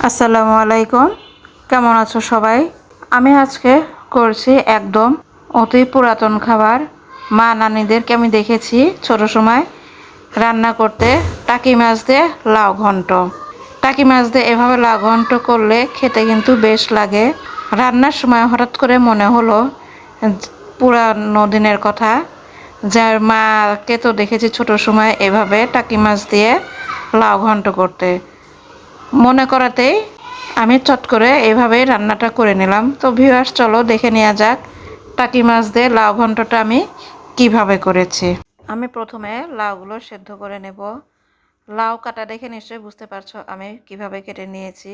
আসসালামু আলাইকুম, কেমন আছো সবাই? আমি আজকে করছি একদম অতি পুরাতন খাবার। মা নানিদেরকে আমি দেখেছি ছোট সময় রান্না করতে টাকি মাছ দিয়ে লাউ ঘন্ট। টাকি মাছ দিয়ে এভাবে লাউ ঘন্ট করলে খেতে কিন্তু বেশ লাগে। রান্নার সময় হঠাৎ করে মনে হলো পুরানো দিনের কথা, যার মাকে তো দেখেছি ছোট সময় এভাবে টাকি মাছ দিয়ে লাউ ঘন্ট করতে। মনে করাতেই আমি চট করে এভাবেই রান্নাটা করে নিলাম। তো ভিউয়ার্স, চলো দেখে নেওয়া যাক টাকি মাছ দিয়ে লাউ ঘন্টটা আমি কিভাবে করেছি। আমি প্রথমে লাউগুলো সেদ্ধ করে নেব। লাউ কাটা দেখে নিশ্চয়ই বুঝতে পারছো আমি কিভাবে কেটে নিয়েছি।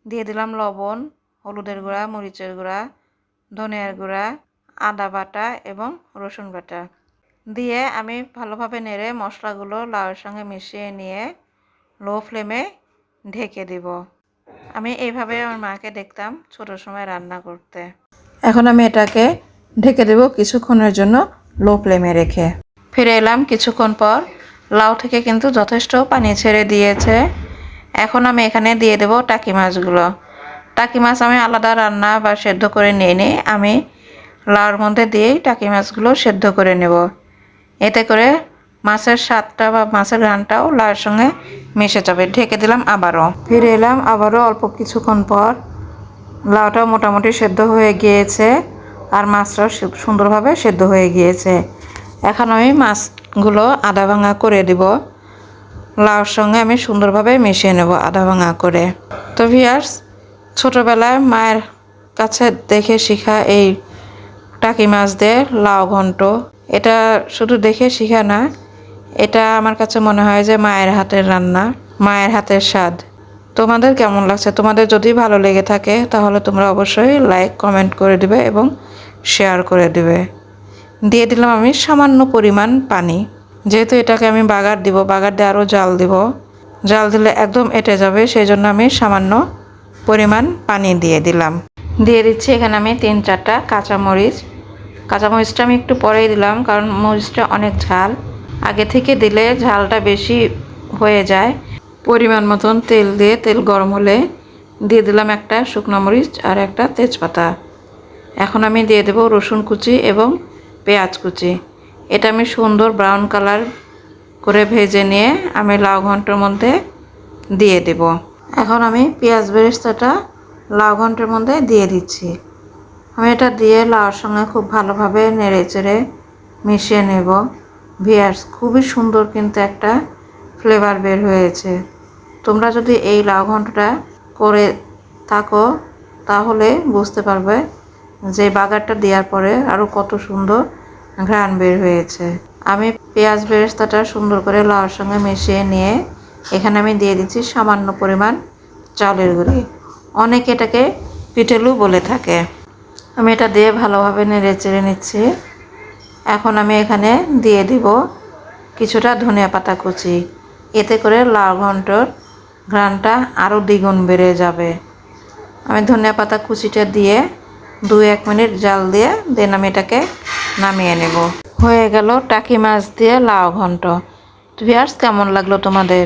দিয়ে দিলাম লবণ, হলুদের গুঁড়া, মরিচের গুঁড়া, ধনিয়ার গুঁড়া, আদা বাটা এবং রসুন বাটা দিয়ে আমি ভালোভাবে নেড়ে মশলাগুলো লাউয়ের সঙ্গে মিশিয়ে নিয়ে লো ফ্লেমে ঢেকে দিব। আমি এইভাবে আমার মাকে দেখতাম ছোট সময় রান্না করতে। এখন আমি এটাকে ঢেকে দেব কিছুক্ষণের জন্য লো ফ্লেমে রেখে। ফিরে এলাম কিছুক্ষণ পর। লাউ থেকে কিন্তু যথেষ্ট পানি ছেড়ে দিয়েছে। এখন আমি এখানে দিয়ে দেব টাকি মাছগুলো। টাকি মাছ আমি আলাদা রান্না বা সেদ্ধ করে নিয়ে নিই। আমি লাউর মধ্যে দিয়েই টাকি মাছগুলো সেদ্ধ করে নেব। এতে করে মাছের স্বাদটা বা মাছের ঘ্রাণটাও লাউয়ের সঙ্গে মিশে যাবে। ঢেকে দিলাম আবারও। ফিরে এলাম আবারও অল্প কিছুক্ষণ পর। লাউটা মোটামুটি সেদ্ধ হয়ে গিয়েছে আর মাছটাও সুন্দরভাবে সেদ্ধ হয়ে গিয়েছে। এখন আমি মাছগুলো আধা ভাঙা করে দিব। লাউর সঙ্গে আমি সুন্দরভাবে মিশিয়ে নেব আধা ভাঙা করে। তো ভিউয়ার্স, ছোটোবেলায় মায়ের কাছে দেখে শেখা এই টাকি মাছ দিয়ে লাউ ঘন্ট, এটা শুধু দেখে শেখা না, এটা আমার কাছে মনে হয় যে মায়ের হাতের রান্না, মায়ের হাতের স্বাদ। তোমাদের কেমন লাগছে? তোমাদের যদি ভালো লেগে থাকে তাহলে তোমরা অবশ্যই লাইক কমেন্ট করে দিবে এবং শেয়ার করে দিবে। দিয়ে দিলাম আমি সামান্য পরিমাণ পানি, যেহেতু এটাকে আমি বাগার দিব, বাগার দিয়ে আরও জাল দিব। জাল দিলে একদম এঁটে যাবে, সেই জন্য আমি সামান্য পরিমাণ পানি দিয়ে দিলাম। দিয়ে দিচ্ছি এখানে আমি 3-4টা কাঁচামরিচ। কাঁচামরিচটা আমি একটু পরেই দিলাম, কারণ মরিচটা অনেক ঝাল। আগে থেকে দিলে ঝালটা বেশি হয়ে যায়। পরিমাণ মতন তেল দিয়ে, তেল গরম হলে দিয়ে দিলাম একটা শুকনো মরিচ আর একটা তেজপাতা। এখন আমি দিয়ে দেব রসুন কুচি এবং পেঁয়াজ কুচি। এটা আমি সুন্দর ব্রাউন কালার করে ভেজে নিয়ে আমি লাউ ঘন্টের মধ্যে দিয়ে দেব। এখন আমি পেঁয়াজ বেরেস্তাটা লাউ ঘন্টের মধ্যে দিয়ে দিচ্ছি। আমি এটা দিয়ে লাউর সঙ্গে খুব ভালোভাবে নেড়ে চেড়ে মিশিয়ে নেব। ভিউয়ার্স, খুবই সুন্দর কিন্তু একটা ফ্লেভার বের হয়েছে। তোমরা যদি এই লাউ ঘন্টটা করে থাকো তাহলে বুঝতে পারবে যে বাগারটা দেওয়ার পরে আরও কত সুন্দর ঘ্রাণ বের হয়েছে। আমি পেঁয়াজ বেরেস্তাটা সুন্দর করে লাউর সঙ্গে মিশিয়ে নিয়ে এখানে আমি দিয়ে দিচ্ছি সামান্য পরিমাণ চালের গুঁড়ি। অনেকে এটাকে পিঠেলু বলে থাকে। আমি এটা দিয়ে ভালোভাবে নেড়ে চেড়ে নিচ্ছি। এখন আমি এখানে দিয়ে দিব কিছুটা ধনিয়া পাতা কুচি। এতে করে লাউ ঘন্টর ঘ্রাণটা আরও দ্বিগুণ বেড়ে যাবে। আমি ধনিয়া পাতা কুচিটা দিয়ে 2-1 মিনিট জাল দিয়ে দেন আমি এটাকে নামিয়ে নেব। হয়ে গেল টাকি মাছ দিয়ে লাউ ঘন্ট। ভিউয়ার্স, কেমন লাগলো তোমাদের?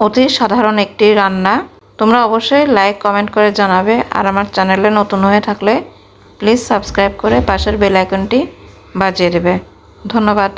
অতি সাধারণ একটি রান্না। তোমরা অবশ্যই লাইক কমেন্ট করে জানাবে। আর আমার চ্যানেলে নতুন হয়ে থাকলে প্লিজ সাবস্ক্রাইব করে পাশের বেল আইকনটি বাজিয়ে দেবে। ধন্যবাদ।